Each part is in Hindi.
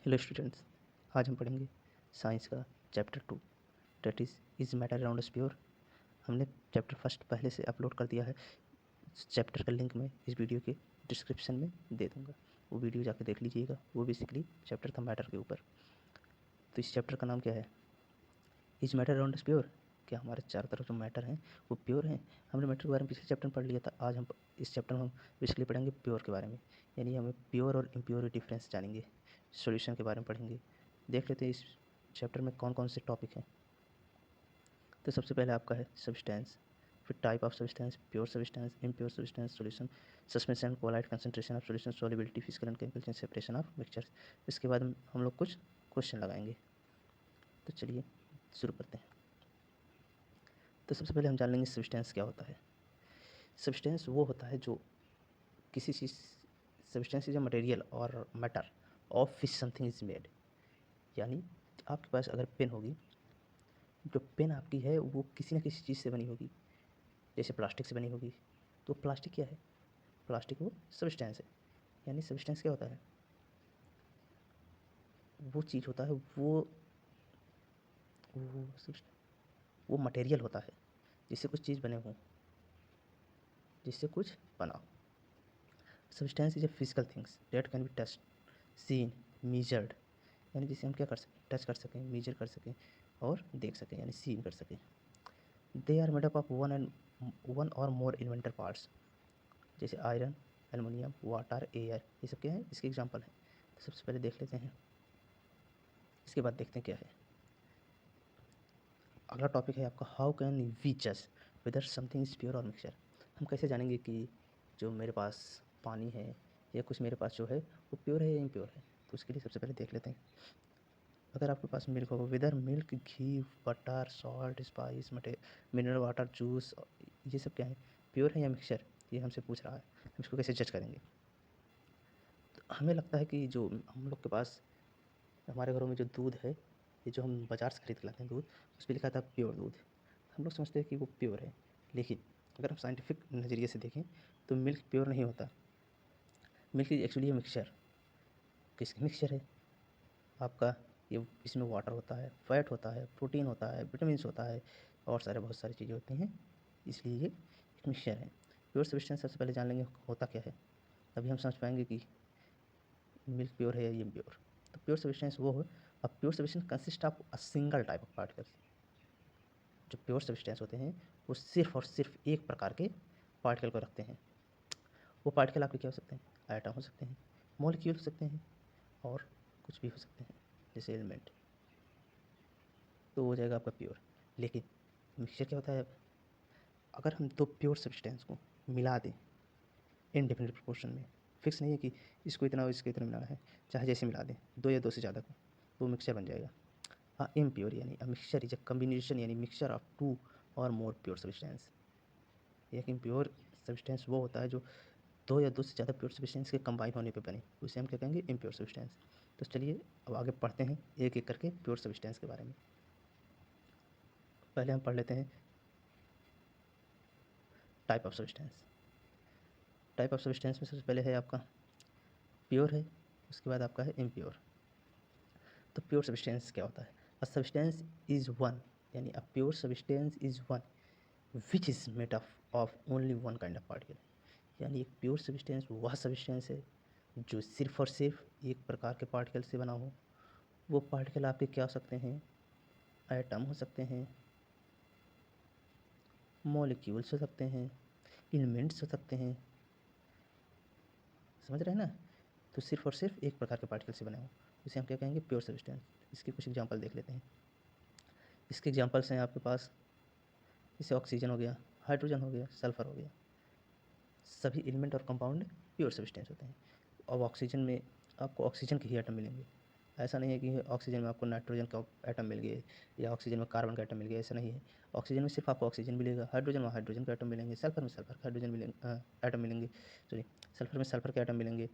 हेलो स्टूडेंट्स, आज हम पढ़ेंगे साइंस का chapter 2 that is matter around us pure. हमने चैप्टर फर्स्ट पहले से अपलोड कर दिया है। चैप्टर का लिंक मैं इस वीडियो के डिस्क्रिप्शन में दे दूंगा, वो वीडियो जाकर देख लीजिएगा। वो बेसिकली चैप्टर था मैटर के ऊपर। तो इस चैप्टर का नाम क्या है? Is matter around us pure. क्या हमारे चारों तरफ जो मैटर हैं वो प्योर हैं? हमने मैटर के बारे में पिछले चैप्टर में पढ़ लिया था। आज हम इस चैप्टर में हम बेसिकली पढ़ेंगे प्योर के बारे में, यानी हमें प्योर और इम्प्योर डिफरेंस जानेंगे, सॉल्यूशन के बारे में पढ़ेंगे। देख लेते हैं इस चैप्टर में कौन कौन से टॉपिक हैं। तो सबसे पहले आपका है सब्सटेंस, फिर type of substance, pure substance, impure substance, solution, suspension, colloid, concentration of solution, solubility, physical and chemical change, separation of mixtures. इसके बाद हम लोग कुछ क्वेश्चन लगाएंगे। तो चलिए शुरू करते हैं। तो सबसे पहले हम जान लेंगे सब्सटेंस क्या होता है। सब्सटेंस वो होता है जो किसी चीज़, सब्सटेंस इज अ मटेरियल और matter of which something is made. यानी आपके पास अगर पेन होगी, जो पेन आपकी है वो किसी न किसी चीज़ से बनी होगी। जैसे प्लास्टिक से बनी होगी, तो प्लास्टिक क्या है? प्लास्टिक वो सब्सटेंस है। यानी सब्सटेंस क्या होता है? वो चीज़ होता है, वो वो मटेरियल होता है जिससे कुछ चीज़ बने हों, जिससे कुछ बना हो। Substance is a physical things that can be touch, seen, measured. यानी जिसे हम क्या कर सकें? टच कर सकें, मेजर कर सकें और देख सकें, यानी सीन कर सकें। They are made up of one or more inventor parts. जैसे आयरन, एलुमिनियम, वाटर, एयर, ये सब क्या है? इसके एग्जांपल हैं। तो सबसे पहले देख लेते हैं, इसके बाद देखते हैं क्या है। अगला टॉपिक है आपका हाउ कैन वी जज वेदर समथिंग इज़ प्योर और मिक्सचर। हम कैसे जानेंगे कि जो मेरे पास पानी है या कुछ मेरे पास जो है वो प्योर है या इम्प्योर है? तो उसके लिए सबसे पहले देख लेते हैं। अगर आपके पास मिल्क होगा, whether milk, ghee, butter, salt, spice, mineral water, juice, ये सब क्या है? प्योर है या मिक्सचर? ये हमसे पूछ रहा है। हम इसको कैसे जज करेंगे? तो हमें लगता है कि जो हम लोग के पास हमारे घरों में जो दूध है, ये जो हम बाज़ार से खरीद के लाते हैं दूध, उस पर लिखा था प्योर दूध। हम लोग समझते हैं कि वो प्योर है, लेकिन अगर हम साइंटिफिक नज़रिए से देखें तो मिल्क प्योर नहीं होता। Milk is actually mixture. किसकी मिक्सचर है? आपका ये, इसमें वाटर होता है, फैट होता है, प्रोटीन होता है, विटामिन्स होता है और बहुत सारी चीज़ें होती हैं, इसलिए ये एक मिक्सचर है। प्योर सब्सटेंस सबसे पहले जान लेंगे होता क्या है, तभी हम समझ पाएंगे कि मिल्क प्योर है या ये प्योर। तो प्योर सब्सटेंस वो है, अब pure substance consist of a single type of particles. जो प्योर सब्सटेंस होते हैं वो सिर्फ और सिर्फ एक प्रकार के पार्टिकल को रखते हैं। वो पार्टिकल आपके क्या हो सकते हैं? आइटम हो सकते हैं, मॉलिक्यूल हो सकते हैं और कुछ भी हो सकते हैं, जैसे एलिमेंट। तो हो जाएगा आपका प्योर। लेकिन मिक्सचर क्या होता है? अगर हम दो प्योर सब्सटेंस को मिला दें इनडेफिनिट प्रोपोर्शन में, फिक्स नहीं है कि इसको इतना और इसको इतना मिलाना है, चाहे जैसे मिला दें, दो या दो से ज़्यादा को, तो मिक्सचर बन जाएगा। इम्प्योर यानी अ मिक्सचर इज अ कम्बिनेशन, यानी mixture of to or more pure substance. एक इम्प्योर सब्सटेंस वो होता है जो दो या दो से ज़्यादा प्योर सब्सटेंस के कंबाइन होने पे बने, उसे हम क्या कहेंगे? Impure substance. तो चलिए अब आगे पढ़ते हैं एक एक करके प्योर सब्सटेंस के बारे में। पहले हम पढ़ लेते हैं type of substance. Type of substance में सबसे पहले है आपका प्योर है, उसके बाद आपका है इम्प्योर। तो प्योर सब्सटेंस क्या होता है? अ सब्सटेंस इज़ वन, यानी a pure substance is one which is made of only one kind of particle. यानी एक प्योर सब्सटेंस वह सब्सटेंस है जो सिर्फ और सिर्फ एक प्रकार के पार्टिकल से बना हो। वो पार्टिकल आपके क्या हो सकते हैं? एटम हो सकते हैं, मॉलिक्यूल्स हो सकते हैं, एलिमेंट्स हो सकते हैं। समझ रहे हैं ना? तो सिर्फ और सिर्फ एक प्रकार के पार्टिकल से बना हो, इसे हम क्या कहेंगे? Pure substance. इसके कुछ एग्जांपल देख लेते हैं। इसके एग्जांपल्स हैं आपके पास, जैसे ऑक्सीजन हो गया, हाइड्रोजन हो गया, सल्फर हो गया। सभी एलिमेंट और कंपाउंड प्योर सब्सटेंस होते हैं। अब ऑक्सीजन में आपको ऑक्सीजन के ही एटम मिलेंगे। ऐसा नहीं है कि ऑक्सीजन में आपको नाइट्रोजन का एटम मिल गए या ऑक्सीजन में कार्बन का एटम मिल गया, ऐसा नहीं है। ऑक्सीजन में सिर्फ आपको ऑक्सीजन मिलेगा, हाइड्रोजन में हाइड्रोजन के एटम मिलेंगे, सल्फर में सल्फर के हाइड्रोजन मिलेंगे, एटम मिलेंगे, सॉरी, सल्फर में सल्फर के एटम मिलेंगे।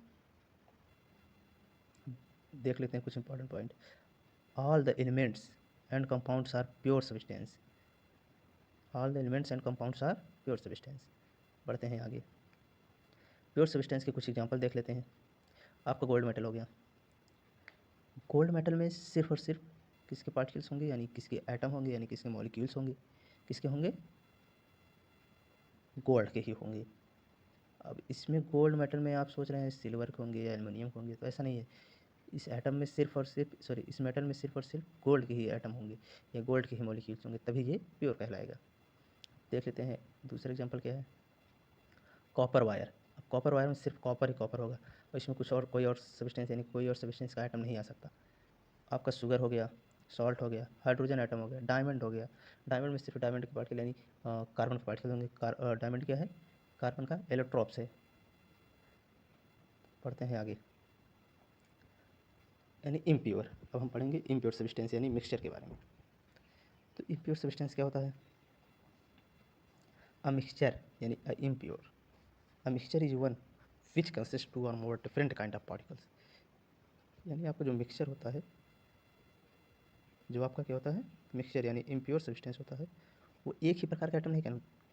देख लेते हैं कुछ important point. All the elements and compounds are pure substance. All the elements and compounds are pure substance. बढ़ते हैं आगे। प्योर सब्सटेंस के कुछ एग्जांपल देख लेते हैं। आपका गोल्ड मेटल हो गया, कोल्ड मेटल में सिर्फ और सिर्फ किसके पार्टिकल्स होंगे, यानी किसके एटम होंगे, यानी किसके मॉलिक्यूल्स होंगे, किसके होंगे, गोल्ड के ही होंगे। अब इसमें गोल्ड मेटल में आप सोच रहे हैं सिल्वर के होंगे या एल्युमिनियम के होंगे, तो ऐसा नहीं है। इस एटम में सिर्फ और सिर्फ इस मेटल में सिर्फ और सिर्फ गोल्ड के ही एटम होंगे या गोल्ड के ही मॉलिक्यूल्स होंगे, तभी ये प्योर कहलाएगा। देख लेते हैं दूसरा एग्जांपल क्या है, कॉपर वायर। अब कॉपर वायर में सिर्फ कॉपर ही कॉपर होगा और इसमें कुछ और कोई और सब्सटेंस यानी कोई और सब्सटेंस का आइटम नहीं आ सकता। आपका शुगर हो गया, सॉल्ट हो गया, हाइड्रोजन आइटम हो गया, डायमंड हो गया। डायमंड में सिर्फ डायमंड के पार्टिकल यानी कार्बन के पार्टिकल होंगे। डायमंड क्या है, कार्बन का एलोट्रॉप्स है। पढ़ते हैं आगे, यानी इम्प्योर। अब हम पढ़ेंगे इम्प्योर सब्सटेंस यानी मिक्सचर के बारे में। तो इम्प्योर सब्सटेंस क्या होता है, अ मिक्सचर यानी a impure. A mixture is one which consist two or more different kind of particles. यानी आपका जो मिक्सचर होता है, जो आपका क्या होता है मिक्सचर यानी इम्प्योर सब्सटेंस होता है, वो एक ही प्रकार का आइटम नहीं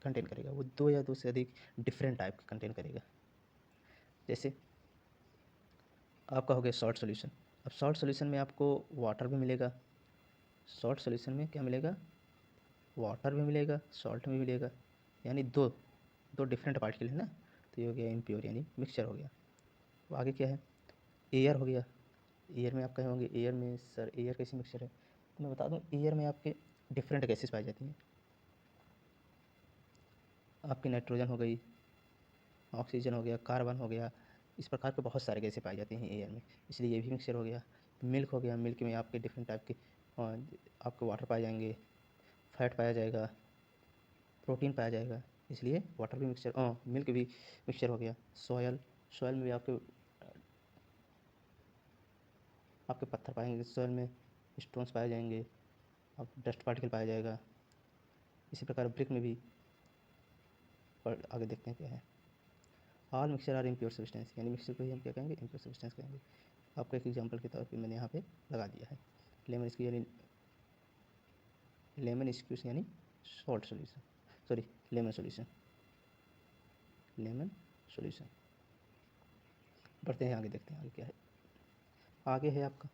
कंटेन करेगा, वो दो या दो से अधिक डिफरेंट टाइप का कंटेन करेगा। जैसे आपका हो गया सॉल्ट सॉल्यूशन। अब सॉल्ट सॉल्यूशन में आपको वाटर भी मिलेगा, सॉल्ट सॉल्यूशन में क्या मिलेगा, वाटर भी मिलेगा, सॉल्ट भी मिलेगा, यानी दो दो डिफरेंट पार्टिकल है ना। तो ये हो गया इम्प्योर यानी मिक्सचर हो गया। तो आगे क्या है, एयर हो गया। एयर में आप कहे होंगे एयर में सर एयर कैसी मिक्सचर है, तो मैं बता दूं एयर में आपके डिफरेंट गैसेस पाई जाती हैं। आपकी नाइट्रोजन हो गई, ऑक्सीजन हो गया, कार्बन हो गया, इस प्रकार के बहुत सारे गैसें पाई जाती हैं एयर में, इसलिए ये भी मिक्सचर हो गया। मिल्क हो गया, मिल्क में आपके डिफरेंट टाइप के आपके वाटर पाए जाएंगे, फैट पाया जाएगा, प्रोटीन पाया जाएगा, इसलिए वाटर भी मिक्सचर मिल्क भी मिक्सचर हो गया। सॉयल, सॉयल में भी आपके पत्थर पाएंगे, सॉयल में स्टोन्स पाए जाएंगे, आप डस्ट पार्टिकल पाया जाएगा। इसी प्रकार ब्रिक में भी आगे देखते हैं क्या है। All mixture are impure substance, यानी मिक्सचर को ही हम क्या कहेंगे, इम्प्योर सब्सटेंस कहेंगे। आपको एक एग्जांपल के तौर पे मैंने यहाँ पे लगा दिया है, लेमन स्क्यूज यानी लेमन स्क्यूज यानी salt solution, sorry lemon solution, lemon solution. बढ़ते हैं आगे, देखते हैं आगे क्या है। आगे है आपका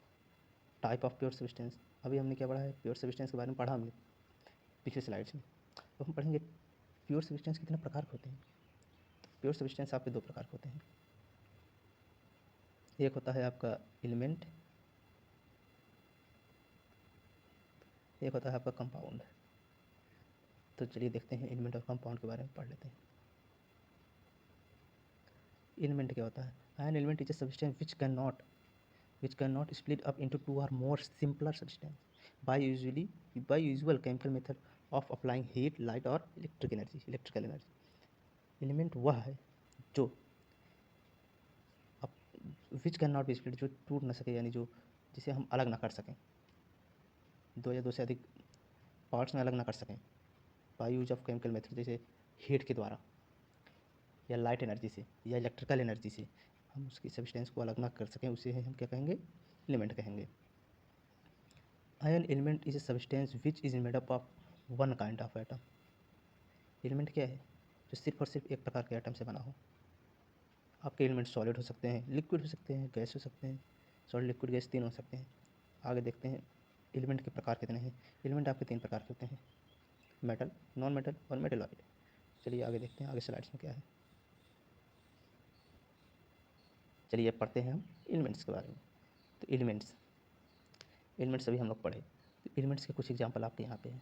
टाइप ऑफ प्योर सब्सटेंस। अभी हमने क्या पढ़ा है, प्योर सब्सटेंस के बारे में पढ़ा हमने पिछले स्लाइड्स में। तो हम पढ़ेंगे प्योर सब्सटेंस कितने प्रकार के होते हैं। प्योर सब्सटेंस आपके दो प्रकार के होते हैं, एक होता है आपका एलिमेंट, एक होता है आपका कंपाउंड। तो चलिए देखते हैं एलिमेंट और कंपाउंड के बारे में पढ़ लेते हैं। एलिमेंट क्या होता है, an element is a substance which cannot split up into two or more simpler substance by usual chemical method of applying heat, light or electrical energy। Element वह है जो which can not B split, जो टूट ना सके, यानी जो जिसे हम अलग ना कर सकें, दो या दो से अधिक पार्ट्स में अलग ना कर सकें, by use of chemical method, जैसे हीट के द्वारा या लाइट एनर्जी से या इलेक्ट्रिकल एनर्जी से हम उसकी सब्सटेंस को अलग ना कर सकें, उसे हम क्या कहेंगे, एलिमेंट कहेंगे। Ion element is a substance which is made up of one kind of atom. Element क्या है, जो सिर्फ और सिर्फ एक प्रकार के एटम से बना हो। आपके एलिमेंट सॉलिड हो सकते हैं, लिक्विड हो सकते हैं, गैस हो सकते हैं, सॉलिड लिक्विड गैस तीन हो सकते हैं। आगे देखते हैं एलिमेंट के प्रकार कितने हैं। एलिमेंट आपके तीन प्रकार के होते हैं, मेटल, नॉन मेटल और मेटलॉइड। चलिए आगे देखते हैं, आगे स्लाइड्स में क्या है। चलिए अब पढ़ते हैं हम एलिमेंट्स के बारे में। तो एलिमेंट्स अभी हम लोग पढ़े, तो एलिमेंट्स के कुछ एग्जांपल आपके यहाँ पे हैं।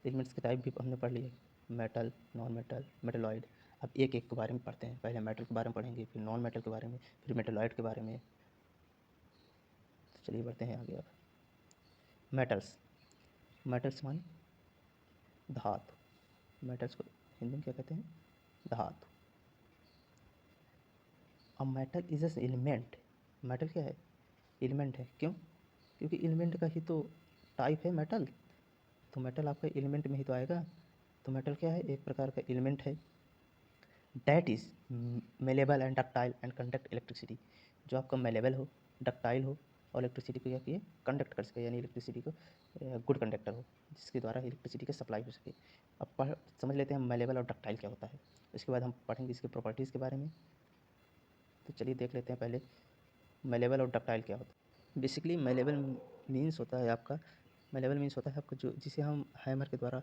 एलिमेंट्स के टाइप भी हमने पढ़ लिए, मेटल, नॉन मेटल, मेटलॉइड। अब एक एक के बारे में पढ़ते हैं, पहले मेटल के बारे में पढ़ेंगे, फिर नॉन मेटल के बारे में, फिर मेटलॉइड के बारे में। तो चलिए बढ़ते हैं आगे। अब मेटल्स, मेटल्स माने धातु, मेटल्स को हिंदी में क्या कहते हैं, धातु। अब metal is S element, metal क्या है, एलिमेंट है। क्यों, क्योंकि एलिमेंट का ही तो टाइप है मेटल, तो मेटल आपका एलिमेंट में ही तो आएगा। तो मेटल क्या है, एक प्रकार का एलिमेंट है। That is malleable and ductile and conduct electricity, जो आपका मेलेबल हो, डक्टाइल हो और इलेक्ट्रिसिटी को क्या किए, कंडक्ट कर सके, यानी इलेक्ट्रिसिटी को गुड कंडक्टर हो, जिसके द्वारा इलेक्ट्रिसिटी का सप्लाई हो सके। अब समझ लेते हैं मेलेबल और डक्टाइल क्या होता है, उसके बाद हम पढ़ेंगे इसके प्रॉपर्टीज़ के बारे में। तो चलिए देख लेते हैं पहले मेलेबल और डक्टाइल क्या होता है। बेसिकली मेलेबल मीन्स होता है आपका, मेलेबल मीन्स होता है आपका जो जिसे हम हैमर के द्वारा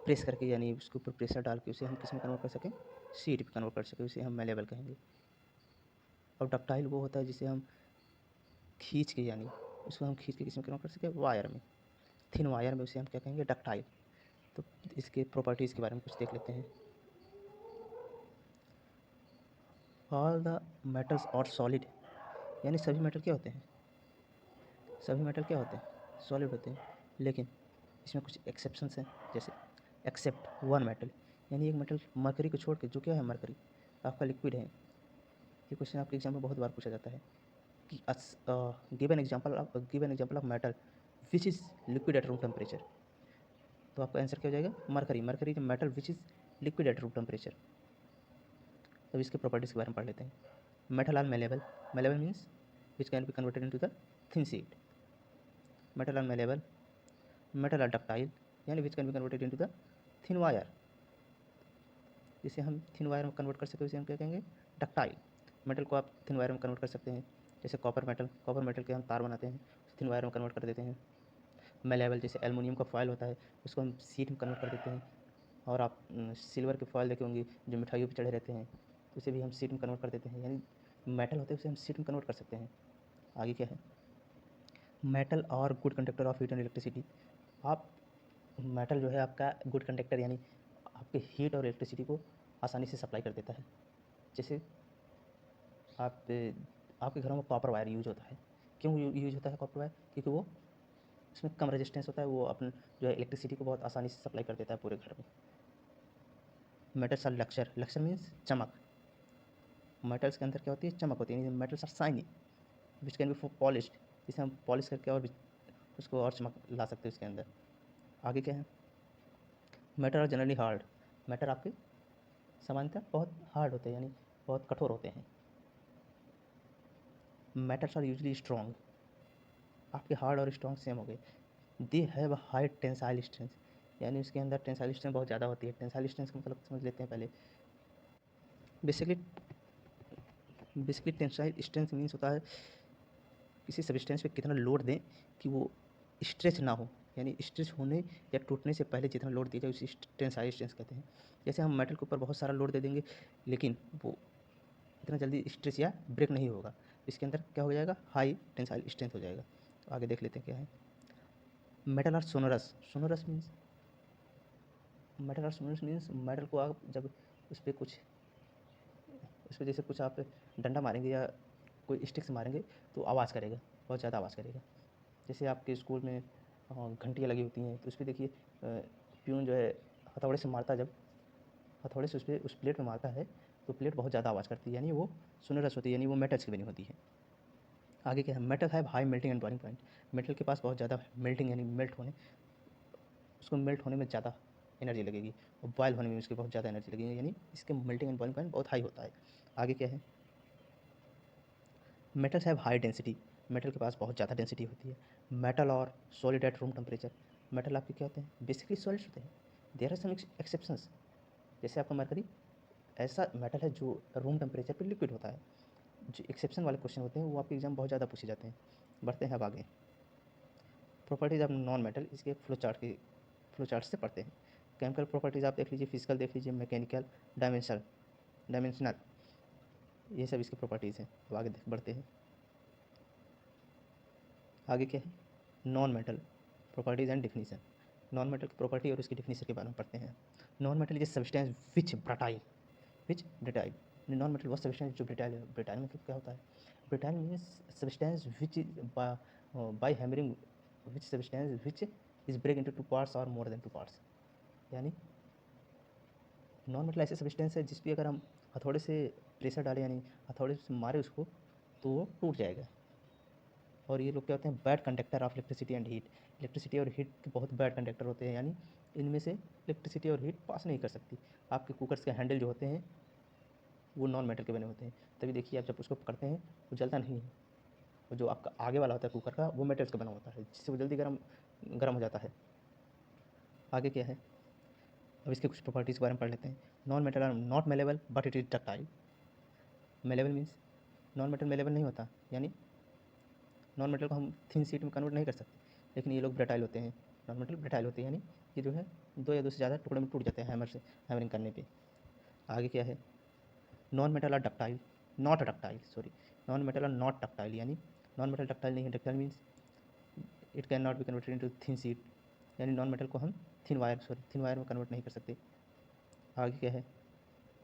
प्रेस करके यानी उसके ऊपर प्रेशर डाल के उसे हम किस में कन्वर्ट कर सकें, शीट में कन्वर्ट कर सकें, उसे हम मेलेबल कहेंगे। और डक्टाइल वो होता है जिसे हम खींच के यानी उसको हम खींच के किस में कन्वर्ट कर सकें, वायर में, थिन वायर में, उसे हम क्या कहेंगे, डक्टाइल। तो इसके प्रॉपर्टीज़ के बारे में कुछ देख लेते हैं। ऑल द मेटल्स और सॉलिड, यानी सभी मेटल क्या होते हैं, सभी मेटल क्या होते हैं, सॉलिड होते हैं। लेकिन इसमें कुछ एक्सेप्शंस हैं, जैसे एक्सेप्ट वन मेटल, यानी एक मेटल मरकरी को छोड़ के, जो क्या है, मरकरी आपका लिक्विड है। ये क्वेश्चन आपके एग्जाम में बहुत बार पूछा जाता है कि give an example of metal which is liquid at room temperature. तो आपका आंसर क्या हो जाएगा, mercury. Mercury is metal which is liquid at room temperature. अब इसके प्रॉपर्टीज़ के बारे में पढ़ लेते हैं। Metal are malleable, malleable means which can be converted into the thin sheet. Metal are malleable, metal are ductile, यानी which can be converted into the thin wire. जिसे हम थिन वायर में कन्वर्ट कर सकते हैं उसे हम क्या कहेंगे, डक्टाइल। मेटल को आप थिन वायर में कन्वर्ट कर सकते हैं, जैसे कॉपर मेटल, कॉपर मेटल के हम तार बनाते हैं, उसे थिन वायर में कन्वर्ट कर देते हैं। मेलेबल, जैसे एलुमिनियम का फॉयल होता है, उसको हम शीट में कन्वर्ट कर देते हैं। और आप सिल्वर के फॉयल देखे होंगे जो मिठाइयों पर चढ़े रहते हैं, तो उसे भी हम शीट में कन्वर्ट कर देते हैं। यानी मेटल होते हैं उसे हम शीट में कन्वर्ट कर सकते हैं। आगे क्या है, मेटल और good conductor of heat and electricity. आप मेटल जो है आपका गुड कंडक्टर, यानी आपके हीट और इलेक्ट्रिसिटी को आसानी से सप्लाई कर देता है। जैसे आप आपके घरों में कॉपर वायर यूज होता है। क्यों यूज होता है कॉपर वायर, क्योंकि वो उसमें कम रेजिस्टेंस होता है, वो अपन जो है इलेक्ट्रिसिटी को बहुत आसानी से सप्लाई कर देता है पूरे घर में। Metals are lustre, lustre means चमक। मेटल्स के अंदर क्या होती है, चमक होती है। Metals are shiny which can be polished, जिसे हम पॉलिश करके और भी उसको और चमक ला सकते हैं उसके अंदर। आगे क्या है, metal are generally hard, metal आपके सामान्यतः बहुत हार्ड होते हैं, यानी बहुत कठोर होते हैं। मेटल्स आर यूजली स्ट्रॉन्ग, आपके हार्ड और स्ट्रॉन्ग सेम हो गए। They have a high tensile strength, यानी उसके अंदर टेंसाइल स्ट्रेंथ बहुत ज़्यादा होती है। टेंसाइल स्ट्रेंथ का मतलब समझ लेते हैं पहले। Basically basically tensile strength means होता है किसी सब्सटेंस पे कितना लोड दें कि वो स्ट्रेच ना हो, यानी स्ट्रेच होने या टूटने से पहले जितना लोड दिया जाए उसी टेंसाइल स्ट्रेंथ कहते हैं। जैसे हम मेटल के ऊपर बहुत सारा लोड दे देंगे लेकिन वो इतना जल्दी स्ट्रेच या ब्रेक नहीं होगा, इसके अंदर क्या हो जाएगा, हाई टेंसाइल स्ट्रेंथ हो जाएगा। तो आगे देख लेते हैं क्या है। Metal are sonorous, sonorous means metal को आप जब उस पर कुछ उस पर जैसे कुछ आप डंडा मारेंगे या कोई स्टिक से मारेंगे तो आवाज़ करेगा, बहुत ज़्यादा आवाज़ करेगा। जैसे आपके स्कूल में घंटियाँ लगी होती हैं तो उस पर देखिए प्यून जो है हथौड़े से मारता है, जब हथौड़े से उस प्लेट में मारता है तो प्लेट बहुत ज़्यादा आवाज़ करती है, यानी वो सोनोरस होती है, यानी वो मेटल्स की बनी होती है। आगे क्या है, metal have high melting and boiling point, metal के पास बहुत ज़्यादा मेल्टिंग यानी मेल्ट होने, उसको मेल्ट होने में ज़्यादा एनर्जी लगेगी और बॉयल होने में उसकी बहुत ज़्यादा एनर्जी लगेगी, यानी इसके मेल्टिंग एंड बॉइलिंग पॉइंट बहुत हाई होता है। आगे क्या है, metals have high density, metal के पास बहुत ज़्यादा डेंसिटी होती है। मेटल और solid at room temperature, metal आपके क्या होते हैं, बेसिकली सॉलिड होते हैं। देयर आर सम एक्सेप्शंस, जैसे आपका मरकरी ऐसा मेटल है जो रूम टेम्परेचर पर लिक्विड होता है। जो एक्सेप्शन वाले क्वेश्चन होते हैं वो आपके एग्जाम बहुत ज़्यादा पूछे जाते हैं। बढ़ते हैं अब आगे, प्रॉपर्टीज़ ऑफ नॉन मेटल, इसके फ्लो चार्ट से पढ़ते हैं। केमिकल प्रॉपर्टीज़ आप देख लीजिए, फिजिकल देख लीजिए, मैकेनिकल, डायमेंशनल, ये सब इसकी प्रॉपर्टीज़ हैं। अब आगे बढ़ते हैं। आगे क्या है, non metal properties and definition. Non metal की प्रॉपर्टी और उसकी डिफिनीसन के बारे में पढ़ते हैं। Non metal is substance which brittle, non metal वो सब्सटेंस जो ब्रिटाइल है। ब्रिटाइल मतलब क्या होता है, brittle means substance which by hammering which substance which is break into two parts or more than two parts, यानी नॉन मेटल ऐसे सब्सटेंस है जिस पर अगर हम हथौड़े से प्रेशर डालें यानी हथौड़े से मारे उसको तो वो टूट जाएगा। और ये लोग क्या होते हैं, bad conductor of electricity and heat, electricity और हीट के बहुत बैड कंडक्टर होते हैं, यानी इनमें से इलेक्ट्रिसिटी और हीट पास नहीं कर सकती। आपके कुकर्स के हैंडल जो होते हैं वो नॉन मेटल के बने होते हैं, तभी देखिए आप जब उसको पकड़ते हैं वो जलता नहीं है। और जो आपका आगे वाला होता है कुकर का वो मेटल्स का बना होता है, जिससे वो जल्दी गर्म हो जाता है। आगे क्या है, अब इसके कुछ प्रॉपर्टीज़ के बारे में पढ़ लेते हैं। Non metal are not malleable but it is ductile, malleable means non metal malleable नहीं होता, यानी नॉन मेटल को हम थिन शीट में कन्वर्ट नहीं कर सकते, लेकिन ये लोग ब्रेटाइल होते हैं, नॉन मेटल ब्रेटाइल होते हैं, यानी ये जो है 2 या 2 से ज़्यादा टुकड़े में टूट जाते हैं हैमर से, हैमरिंग करने पे। आगे क्या है, non metal are ductile, not ductile, sorry, non metal are not ductile, यानी नॉन मेटल डक्टाइल नहीं है। Ductile means it can not be converted into thin sheet, यानी नॉन मेटल को हम थिन वायर में कन्वर्ट नहीं कर सकते। आगे क्या है,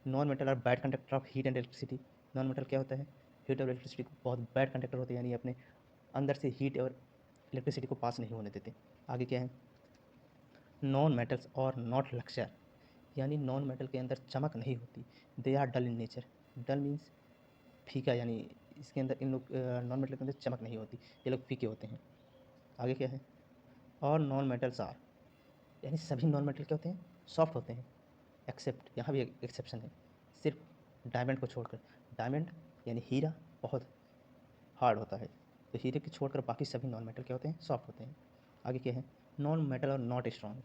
non metal are bad conductor of heat and electricity. Non metal क्या होता है, हीट और इलेक्ट्रिसिटी को बहुत बैड कंडक्टर होते हैं, यानी अपने अंदर से हीट और इलेक्ट्रिसिटी को पास नहीं होने देते। आगे क्या है, non metals are not lustre, यानी नॉन मेटल के अंदर चमक नहीं होती, they are dull in nature. Dull means फीका, यानी इसके अंदर इन लोग नॉन मेटल के अंदर चमक नहीं होती, ये लोग फीके होते हैं। आगे क्या है, और नॉन मेटल्स आर, यानी सभी नॉन मेटल क्या होते हैं, सॉफ्ट होते हैं, एक्सेप्ट, यहाँ भी एक एक्सेप्शन है, सिर्फ डायमंड को छोड़कर। डायमंड यानी हीरा बहुत हार्ड होता है, तो हीरे को छोड़कर बाकी सभी नॉन मेटल क्या होते हैं, सॉफ्ट होते हैं। आगे क्या है, नॉन मेटल और नॉट स्ट्रॉन्ग।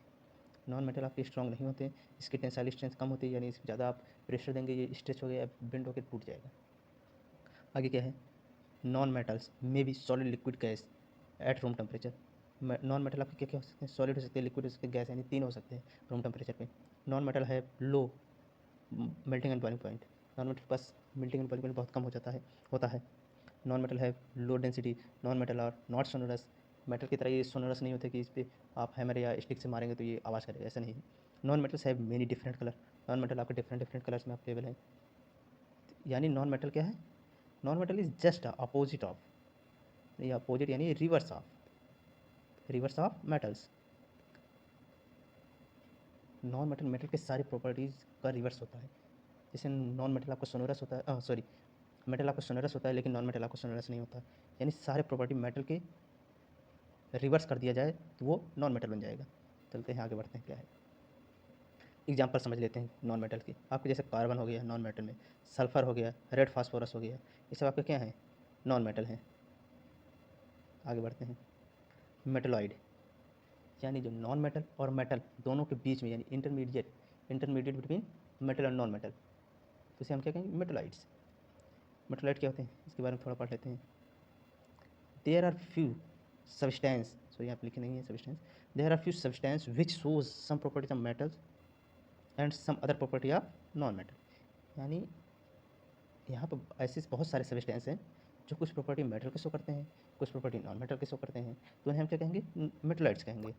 नॉन मेटल आपके स्ट्रॉन्ग नहीं होते, इसकी टेंसाइल स्ट्रेंथ कम होती है, यानी इसमें ज़्यादा आप प्रेशर देंगे ये स्ट्रेच हो गया, बेंड होकर टूट जाएगा। आगे क्या है, non metals may be solid liquid gas at room temperature. Non metal आपके क्या क्या हो सकते हैं, सॉलिड हो सकते हैं, लिक्विड हो सकते हैं, गैस, यानी 3 हो सकते हैं रूम टेम्परेचर पे। नॉन मेटल है low melting and boiling point, non metal के पास मेल्टिंग एंड बॉइलिंग पॉइंट बहुत कम हो जाता है, होता है। नॉन मेटल है लो डेंसिटी, नॉन मेटल और नॉट सोनोरस। मेटल की तरह ये सोनोरस नहीं होते कि इस पर आप हैमर या स्टिक से मारेंगे तो ये आवाज़ करेगा, ऐसा नहीं है। Non metals have many different colour, non metal आपके डिफरेंट डिफरेंट कलर्स में अवेलेबल है, यानी नॉन मेटल क्या है, non metal is just opposite of, ये अपोजिट यानी reverse of metals. Non metal metal के सारी प्रॉपर्टीज़ का रिवर्स होता है, जैसे नॉन मेटल आपका सोनोरस होता है, सॉरी, मेटल आपका सोनोरस होता है लेकिन नॉन मेटल आपका सोनोरस नहीं होता, यानी सारे प्रॉपर्टी मेटल के रिवर्स कर दिया जाए तो वो नॉन मेटल बन जाएगा। चलते हैं आगे बढ़ते हैं, क्या है एग्जांपल समझ लेते हैं नॉन मेटल की। आपके जैसे कार्बन हो गया नॉन मेटल में, सल्फर हो गया, रेड फास्फोरस हो गया, ये सब आपके क्या हैं, नॉन मेटल हैं। आगे बढ़ते हैं, मेटलॉइड, यानी जो नॉन मेटल और मेटल दोनों के बीच में, यानी इंटरमीडिएट बिटवीन मेटल और नॉन मेटल, तो इसे हम क्या कहेंगे, मेटलॉइड्स। मेटलॉइड क्या होते हैं, इसके बारे में थोड़ा पढ़ लेते हैं। There are few substance, so यहाँ पे लिखे नहीं है substance, there are few substance which shows some properties of metals and some other property of non metal, यानी यहाँ पर ऐसे बहुत सारे सब्सटेंस हैं जो कुछ प्रॉपर्टी मेटल के शो करते हैं, कुछ प्रॉपर्टी नॉन मेटल के शो करते हैं, तो उन्हें हम क्या कहेंगे, मेटलॉइड्स कहेंगे।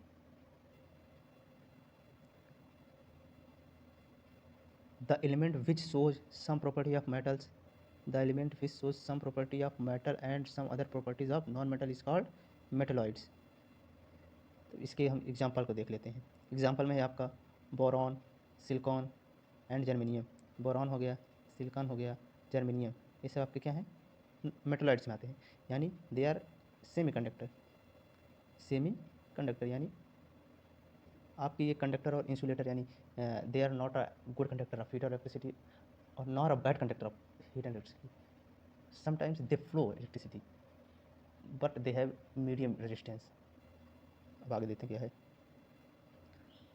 The element which shows some property of metals, the element which shows some property of metal and some other properties of non-metal is called metalloids। तो इसके हम एग्जांपल को देख लेते हैं। एग्जांपल में है आपका boron, silicon and germanium. Boron हो गया, सिलिकॉन हो गया, जर्मेनियम, ये सब आपके क्या हैं, मेटलॉइड्स में आते हैं, यानी they are semi conductor. Semi conductor यानी आपकी ये कंडक्टर और इंसुलेटर, यानी they are not a good conductor of heat और इलेक्ट्रिसिटी और not a bad conductor of heat and electricity. Sometimes they flow electricity but they have medium resistance. अब आगे देखते हैं क्या है,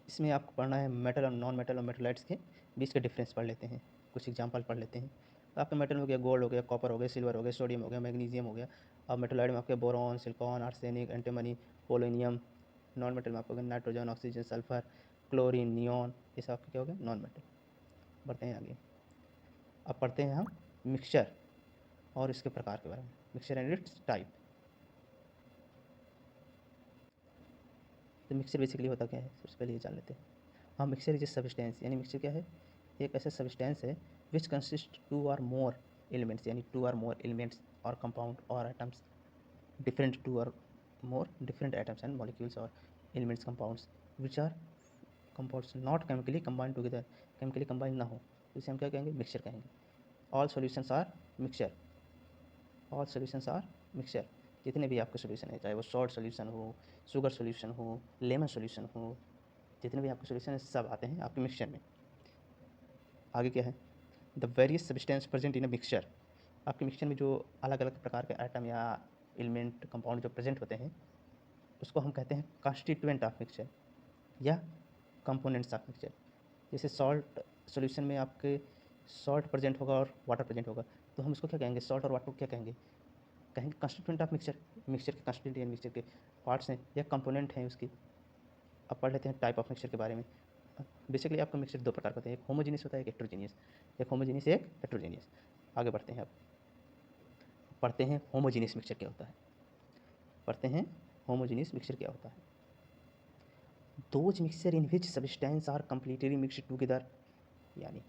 इसमें आपको पढ़ना है मेटल और नॉन मेटल और मेटलाइट्स के बीच के डिफरेंस पढ़ लेते हैं, कुछ एग्जांपल पढ़ लेते हैं। तो आपका मेटल हो गया, गोल्ड हो गया, कॉपर हो गया, सिल्वर हो गया, सोडियम हो गया, मैग्नीशियम हो गया। अब मेटलाइट में आपके boron, silicon, arsenic, antimony, polonium. Non metal में आपको nitrogen, oxygen, sulphur, chlorine, neon, ये सब आपके क्या हो गया, नॉन मेटल। बढ़ते हैं आगे, अब पढ़ते हैं हम मिक्सचर और इसके प्रकार के बारे में, मिक्सचर एंड इट्स टाइप। तो मिक्सचर बेसिकली होता क्या है, सबसे पहले ये जान लेते हैं। हाँ, मिक्सचर इज ए सब्सटेंस, यानी मिक्सचर क्या है, एक ऐसा सब्सटेंस है which consist two or more elements, यानी two or more elements or compound or items different, two or more different items and molecules or elements compounds which are compounds not chemically combined together, chemically combined ना हो, तो इसे हम क्या कहेंगे, मिक्सचर कहेंगे। All solutions are mixture, all solutions are mixture, जितने भी आपके सॉल्यूशन है, चाहे वो सॉल्ट सॉल्यूशन हो, शुगर सॉल्यूशन हो, लेमन सॉल्यूशन हो, जितने भी आपके सॉल्यूशन है सब आते हैं आपके मिक्सचर में। आगे क्या है, the various substance present in a mixture, आपके मिक्सचर में जो अलग अलग प्रकार के आइटम या एलिमेंट कंपाउंड जो प्रेजेंट होते हैं उसको हम कहते हैं कॉन्स्टिट्यूएंट ऑफ मिक्सचर या कंपोनेंट्स ऑफ मिक्सचर। जैसे सॉल्ट सॉल्यूशन में आपके सॉल्ट प्रेजेंट होगा और वाटर प्रेजेंट होगा, तो हम उसको क्या कहेंगे, सॉल्ट और वाटर को क्या कहेंगे, कहेंगे कंस्टिट्यूएंट ऑफ मिक्सचर, मिक्सचर के कंस्टिट्यूएंट यानी मिक्सचर के पार्ट्स हैं या कंपोनेंट हैं उसकी। अब पढ़ लेते हैं टाइप ऑफ मिक्सचर के बारे में। बेसिकली आपका मिक्सचर दो प्रकार का होता है, एक होमोजीनियस होता है, एक हेट्रोजीनियस। एक होमोजीनियस, एक हेट्रोजीनियस। आगे बढ़ते हैं, अब पढ़ते हैं होमोजीनियस मिक्सचर क्या होता है। पढ़ते हैं होमोजीनियस मिक्सचर क्या होता है। Those mixture in which substance are completely mixed together, यानी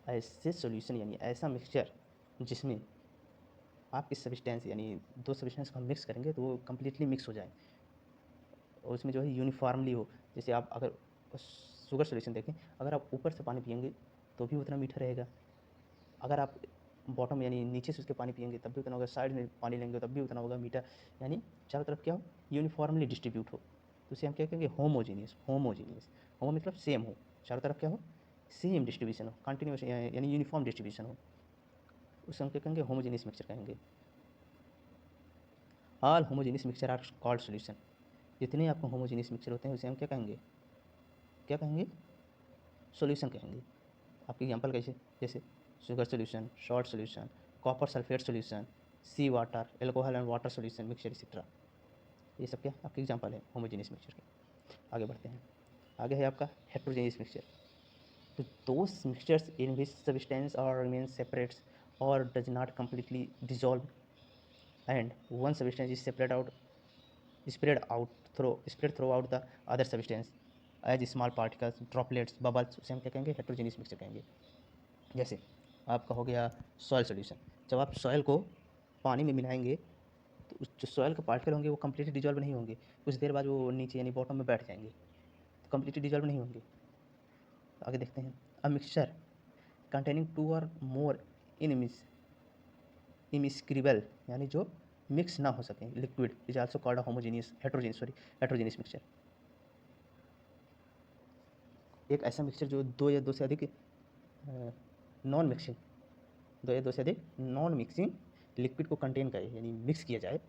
ऐसे सॉल्यूशन यानी ऐसा मिक्सचर जिसमें आपकी सब्सटेंस यानी दो सब्सटेंस को हम मिक्स करेंगे तो वो कम्प्लीटली मिक्स हो जाए और उसमें जो है यूनिफॉर्मली हो। जैसे आप अगर शुगर सॉल्यूशन देखें, अगर आप ऊपर से पानी पिएंगे तो भी उतना मीठा रहेगा, अगर आप बॉटम यानी नीचे से उसके पानी पिएंगे तब भी उतना होगा, साइड में पानी लेंगे तब भी उतना होगा मीठा, यानी चारों तरफ क्या हो, यूनिफॉर्मली डिस्ट्रीब्यूट हो। तो उसे हम क्या कहेंगे, होमोजीनियस। होमोजीनियस, होमो मतलब सेम हो, चारों तरफ क्या हो, सेम डिस्ट्रीब्यूशन हो, कंटिन्यूस यानी यूनिफॉर्म डिस्ट्रीब्यूशन हो, उसे हम क्या कहेंगे, होमोजीनियस मिक्सचर कहेंगे। All homogeneous mixture are called solution. जितने आपको होमोजीनियस मिक्सचर होते हैं उसे हम क्या कहेंगे, क्या कहेंगे, सॉल्यूशन कहेंगे। आपकी एग्जांपल कैसे, जैसे sugar solution, salt solution, copper sulphate solution, sea water, alcohol and water solution mixture etcetera, ये सब क्या आपके एग्जांपल है होमोजीनियस मिक्सचर के। आगे बढ़ते हैं, आगे है आपका हेट्रोजीनियस मिक्सचर। तो दोस मिक्सचर्स इन विच सब्सटेंस और रिमेन सेपरेट और does not completely dissolve and one substance is spread throughout the other substance as small particles, droplets, bubbles, उसे हम क्या कहेंगे, हेट्रोजीनियस मिक्सचर कहेंगे। जैसे आपका हो गया सॉयल सॉल्यूशन, जब आप सॉयल को पानी में मिलाएंगे तो उस जो सॉयल के पार्टिकल होंगे वो कम्प्लीटली डिजॉल्व नहीं होंगे, कुछ देर बाद वो नीचे यानी बॉटम में बैठ जाएंगे, तो कम्प्लीटली डिजॉल्व नहीं होंगे। आगे देखते हैं, a mixture containing two or मोर इमिस्क्रिबल यानी जो मिक्स ना हो सकें, liquid is also called a homogeneous heterogeneous mixture. एक ऐसा मिक्सचर जो दो या दो से अधिक नॉन मिक्सिंग, दो या दो से अधिक नॉन मिक्सिंग लिक्विड को कंटेन करे, यानी मिक्स किया जाए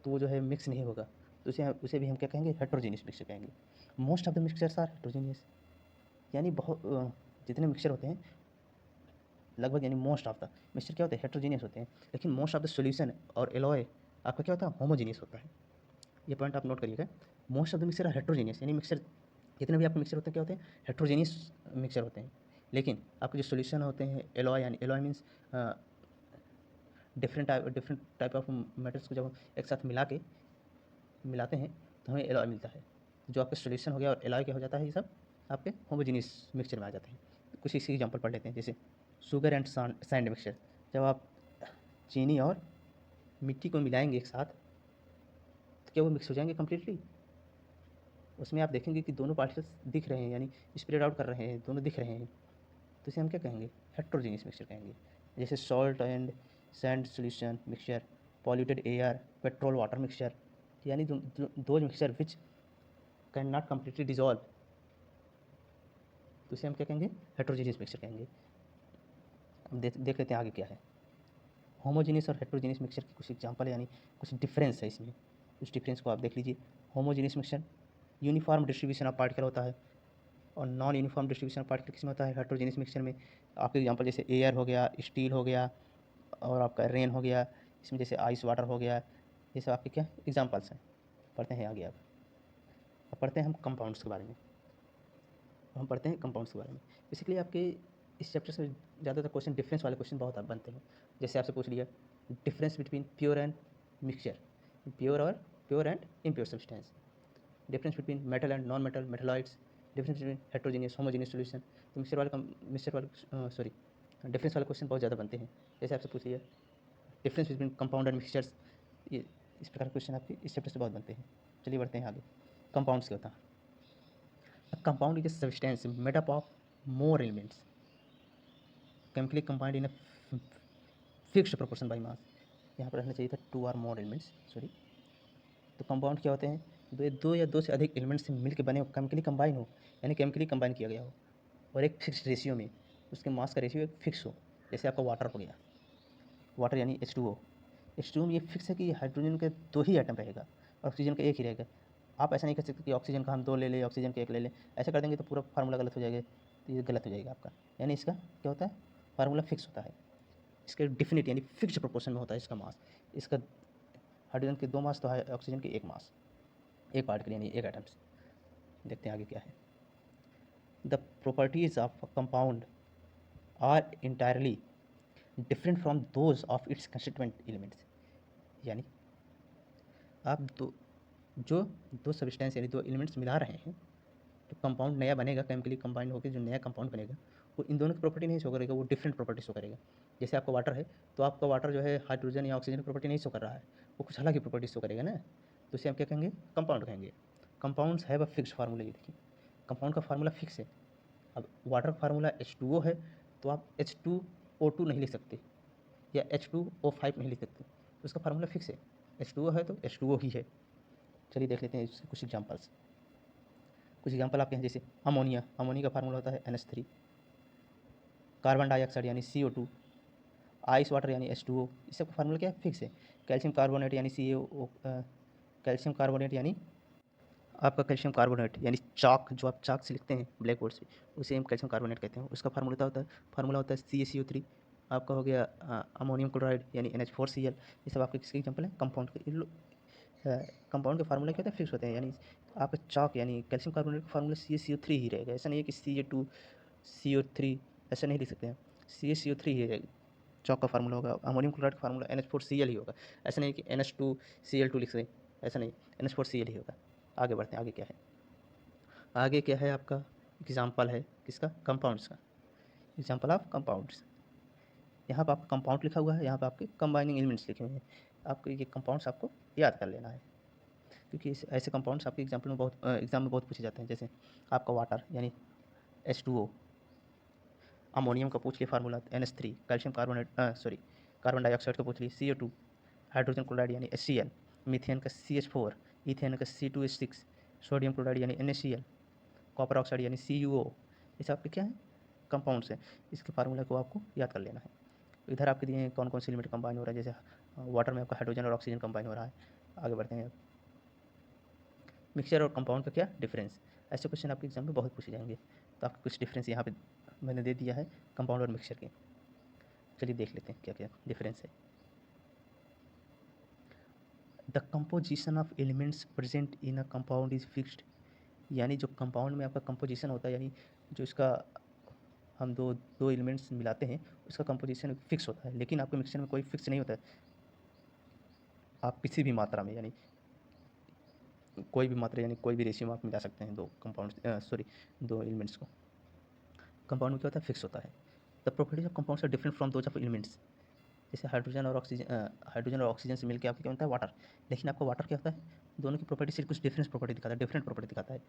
तो वो जो है मिक्स नहीं होगा, तो उसे भी हम क्या कहेंगे, हेट्रोजीनियस मिक्सचर कहेंगे। Most of the mixtures are heterogeneous, यानी बहुत जितने मिक्सचर होते हैं लगभग यानी मोस्ट ऑफ द मिक्सचर क्या होते हैं, हेट्रोजीनियस होते हैं, लेकिन मोस्ट ऑफ द सॉल्यूशन और एलॉय आपका क्या होता है, होमोजीनियस होता है। ये पॉइंट आप नोट करिएगा, most of the mixture are heterogeneous, यानी मिक्सचर जितने भी आपके मिक्सचर होते हैं क्या होते हैं, हेट्रोजीनियस मिक्सचर होते हैं। लेकिन आपके जो सॉल्यूशन होते हैं एलॉय, यानी alloy means different type of metals को जब हम एक साथ मिलाते हैं तो हमें एलॉय मिलता है। जो आपका सॉल्यूशन हो गया और एलॉय क्या हो जाता है, ये सब आपके होमोजीनियस मिक्सचर में आ जाते हैं। तो कुछ इसी एग्जांपल पढ़ लेते हैं, जैसे शुगर एंड सैंड मिक्सचर, जब आप चीनी और मिट्टी को मिलाएंगे एक साथ तो क्या वो मिक्स हो जाएंगे कम्प्लीटली, उसमें आप देखेंगे कि दोनों पार्टिकल्स दिख रहे हैं, यानी स्प्रेड आउट कर रहे हैं, दोनों दिख रहे हैं, तो इसे हम क्या कहेंगे, हेट्रोजीनियस मिक्सचर कहेंगे। जैसे salt and sand solution mixture, polluted air, petrol water mixture, यानी दो mixture which can not completely dissolve, तो इसे हम क्या कहेंगे, हेट्रोजीनियस मिक्सचर कहेंगे। अब देख लेते हैं आगे क्या है। होमोजीनियस और हेट्रोजीनियस मिक्सचर के कुछ एग्जांपल यानी कुछ डिफरेंस है इसमें, उस डिफरेंस को आप देख लीजिए। Homogeneous mixture uniform distribution of particle होता है और non uniform distribution of particle किसमें होता है, हेट्रोजीनियस मिक्सचर में। आपके एग्जांपल जैसे एयर हो गया, स्टील हो गया और आपका रेन हो गया, इसमें जैसे आइस वाटर हो गया, ये सब आपके क्या एग्जांपल्स हैं। पढ़ते हैं आगे, अब पढ़ते हैं हम कंपाउंड्स के बारे में। हम पढ़ते हैं कंपाउंड्स के बारे में। बेसिकली आपके इस चैप्टर से ज़्यादातर क्वेश्चन डिफरेंस वाले क्वेश्चन बहुत बनते हैं। जैसे आपसे पूछ लिया difference between pure and mixture, pure and impure substance, difference between metal and non metal metalloids, difference between heterogeneous homogeneous solution. तो डिफरेंस वाले क्वेश्चन बहुत ज़्यादा बनते हैं। जैसे आपसे पूछ लिया difference between compound and mixtures, ये इस प्रकार के क्वेश्चन आपके इस चैप्टर से बहुत बनते हैं। चलिए बढ़ते हैं आगे। कंपाउंड्स क्या होता है। A compound is a substance made up of more elements chemically combined in a fixed proportion by mass। यहाँ पर रहना चाहिए था two or more elements, sorry. तो कंपाउंड क्या होते हैं, दो या दो से अधिक एलिमेंट से मिलकर बने हो, केमिकली कंबाइन हो, यानी केमिकली कंबाइन किया गया हो और एक फिक्स रेशियो में, उसके मास का रेशियो एक फिक्स हो। जैसे आपका वाटर हो गया, वाटर यानी H2O। H2O में ये फिक्स है कि हाइड्रोजन के दो ही आइटम रहेगा और ऑक्सीजन का एक ही रहेगा। आप ऐसा नहीं कर सकते कि ऑक्सीजन का हम दो ले लें, ऑक्सीजन का एक ले लें, ऐसा कर देंगे तो पूरा फार्मूला गलत हो जाएगा, तो ये गलत हो जाएगा आपका। यानी इसका क्या होता है, फार्मूला फिक्स होता है। इसके डिफिनिट यानी फिक्स्ड प्रोपोर्शन में होता है इसका मास। इसका हाइड्रोजन के 2 मास तो है, ऑक्सीजन के 1 मास, एक पार्टिकल यानी एक एटम से। देखते हैं आगे क्या है। The properties of compound are entirely different from those of its constituent elements. यानी आप जो दो सब्सटेंस यानी दो एलिमेंट्स मिला रहे हैं, तो कंपाउंड नया बनेगा, केमिकली कंबाइन होकर जो नया कंपाउंड बनेगा वो इन दोनों की प्रॉपर्टी नहीं शो करेगा, वो डिफरेंट प्रॉपर्टी शो करेगा। जैसे आपका वाटर है, तो आपका वाटर जो है हाइड्रोजन या ऑक्सीजन की प्रॉपर्टी नहीं शो कर रहा है, वो कुछ अलग ही प्रॉपर्टी शो करेगा ना, तो इसे हम क्या कहेंगे, कंपाउंड कहेंगे। Compounds have a fix formula. ये देखिए कंपाउंड का फार्मूला फिक्स है। अब वाटर का फार्मूला H2O है, तो आप H2O2 नहीं लिख सकते या H2O5 नहीं लिख सकते, तो उसका फार्मूला फिक्स है। H2O है तो H2O ही है। चलिए देख लेते हैं इसके कुछ एग्जांपल्स। कुछ एग्जांपल आपके हैं, जैसे अमोनिया, अमोनिया का फार्मूला होता है NH3। कार्बन डाइऑक्साइड यानी CO2, आइस वाटर यानी H2O, इस सब का फार्मूला क्या है, फिक्स है। कैल्शियम कार्बोनेट यानी CaO, कैल्शियम कार्बोनेट यानी आपका कैल्शियम कार्बोनेट यानी चाक, जो आप चाक से लिखते हैं ब्लैक बोर्ड से, उसे हम कैल्शियम कार्बोनेट कहते हैं। उसका फार्मूला होता है CaCO3। आपका हो गया अमोनियम क्लोराइड यानी NH4Cl। ये सब आपके किसके एग्जाम्पल हैं, कंपाउंड के। कंपाउंड के फार्मूला क्या होता है, फिक्स होते हैं। यानी आपका चाक यानी कैल्शियम कार्बोनेट का फार्मूला CaCO3 ही रहेगा। ऐसा नहीं है कि Ca2CO3, ऐसा नहीं लिख सकते हैं, CaCO3 ही रहेगा चौक का फार्मूला होगा। अमोनियम क्लोराइड का फार्मूला NH4Cl ही होगा। ऐसा नहीं कि NH2Cl2 लिख सकते, ऐसा नहीं, NH4Cl ही होगा। आगे बढ़ते हैं, आगे क्या है, आगे क्या है आपका एग्जाम्पल है किसका, कंपाउंड्स का। एग्जाम्पल ऑफ कंपाउंड्स, यहाँ पर आपका कंपाउंड लिखा हुआ है, यहाँ पर आपके कंबाइनिंग एलिमेंट्स लिखे हुए हैं। आपको ये कंपाउंड्स आपको याद कर लेना है, क्योंकि ऐसे कंपाउंड्स आपके एग्जाम में बहुत पूछे जाते हैं। जैसे आपका वाटर यानी H2O, अमोनियम का पूछ लिए formula NH3, calcium carbonate carbon dioxide का पूछ लिए CO2, हाइड्रोजन क्लोराइड यानी HCl, मीथेन का CH4, इथेन का C2H6, सोडियम क्लोराइड यानी NaCl, कॉपर ऑक्साइड यानी CuO। ये सब आपके क्या है, कंपाउंड्स हैं। इसके फार्मूला को आपको याद कर लेना है। इधर आपके दिए कौन कौन से एलिमेंट कंबाइन हो रहा है, जैसे वाटर में आपका हाइड्रोजन और ऑक्सीजन कंबाइन हो रहा है। आगे बढ़ते हैं, मिक्सचर और कंपाउंड का क्या डिफरेंस। ऐसे क्वेश्चन आपके एग्जाम में बहुत पूछे जाएंगे, तो आपके कुछ डिफरेंस यहाँ पे मैंने दे दिया है कंपाउंड और मिक्सचर के। चलिए देख लेते हैं क्या क्या डिफरेंस है। The composition of elements present in a compound is fixed. यानी जो कंपाउंड में आपका कंपोजिशन होता है, यानी जो इसका हम दो दो एलिमेंट्स मिलाते हैं, उसका कंपोजिशन फिक्स होता है। लेकिन आपके मिक्सचर में कोई फिक्स नहीं होता है। आप किसी भी मात्रा में यानी कोई भी मात्रा यानी कोई भी रेशियो में आप मिला सकते हैं दो दो एलिमेंट्स को। कंपाउंड में क्या होता है, फिक्स होता है। The properties of compounds are different from those of elements. जैसे हाइड्रोजन और ऑक्सीजन से मिलकर आपको क्या बनता है, वाटर। लेकिन आपका वाटर क्या होता है, दोनों की प्रॉपर्टी से कुछ डिफरेंट प्रॉपर्टी दिखाता है।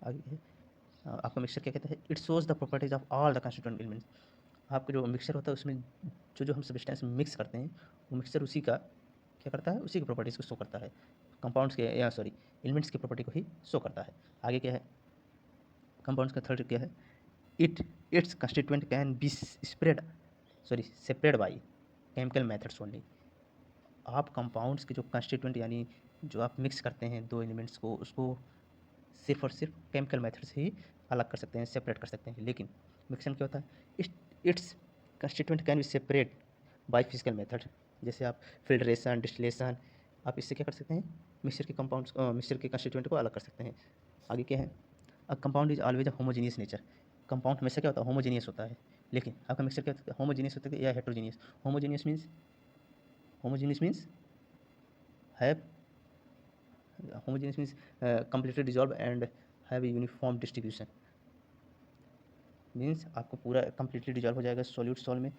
आगे है, आपका मिक्सचर क्या कहता है, it shows the properties of all the constituent elements. आपका जो मिक्सचर होता है उसमें जो हम सब्सटेंस मिक्स करते हैं, वो मिक्सचर उसी का क्या करता है, उसी की प्रॉपर्टीज़ को शो करता है। कंपाउंड्स के या एलिमेंट्स की प्रॉपर्टी को ही शो करता है। आगे क्या है, कंपाउंड्स का थर्ड क्या है, it's constituent can be separate by chemical methods only. आप कंपाउंड्स के जो कंस्टिट्यूएंट यानी जो आप मिक्स करते हैं दो एलिमेंट्स को, उसको सिर्फ और सिर्फ केमिकल मेथड से ही अलग कर सकते हैं, सेपरेट कर सकते हैं। लेकिन मिक्सर में क्या होता है, it's constituent can be separate by physical method. जैसे आप फिल्ट्रेशन, डिस्टिलेशन, आप इससे क्या कर सकते हैं, मिक्सचर के कंस्टिट्यूएंट को अलग कर सकते हैं। आगे क्या है, a compound is always a homogeneous nature. Compound हमेशा क्या होता है, होमोजीनियस होता है। लेकिन आपका मिक्सचर क्या होता है, होमोजीनियस होता है या heterogeneous. Homogeneous means have homogeneous means completely dissolve and have a uniform distribution। Means आपको पूरा completely डिजॉल्व हो जाएगा सोल्यूट सॉल में,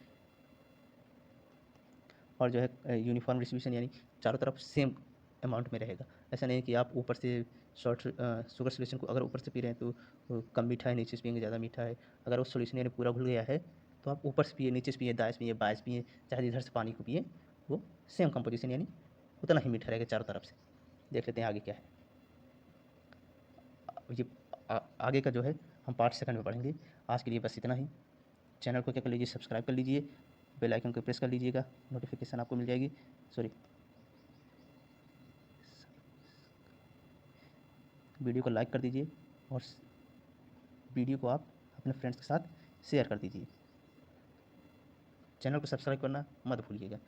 और जो है यूनिफॉर्म डिस्ट्रीब्यूशन यानी चारों तरफ सेम अमाउंट में रहेगा। ऐसा नहीं है कि आप ऊपर से शुगर सोल्यूशन को अगर ऊपर से पी रहे हैं तो वो कम मीठा है, नीचे से पिएंगे ज़्यादा मीठा है। अगर वो सोल्यूशन यानी पूरा घुल गया है, तो आप ऊपर से पिए, नीचे से पिए, दाएँ से पिए, बाएँ से पिए, चाहे जिधर से पानी को पिए, वो सेम कंपोजिशन यानी उतना ही मीठा रहेगा चारों तरफ से। देख लेते हैं आगे क्या है। ये आगे का जो है हम पार्ट सेकंड में पढ़ेंगे। आज के लिए बस इतना ही। चैनल को क्या कर लीजिए, सब्सक्राइब कर लीजिए, बेल आइकन को प्रेस कर लीजिएगा, नोटिफिकेशन आपको मिल जाएगी। वीडियो को लाइक कर दीजिए और वीडियो को आप अपने फ्रेंड्स के साथ शेयर कर दीजिए। चैनल को सब्सक्राइब करना मत भूलिएगा।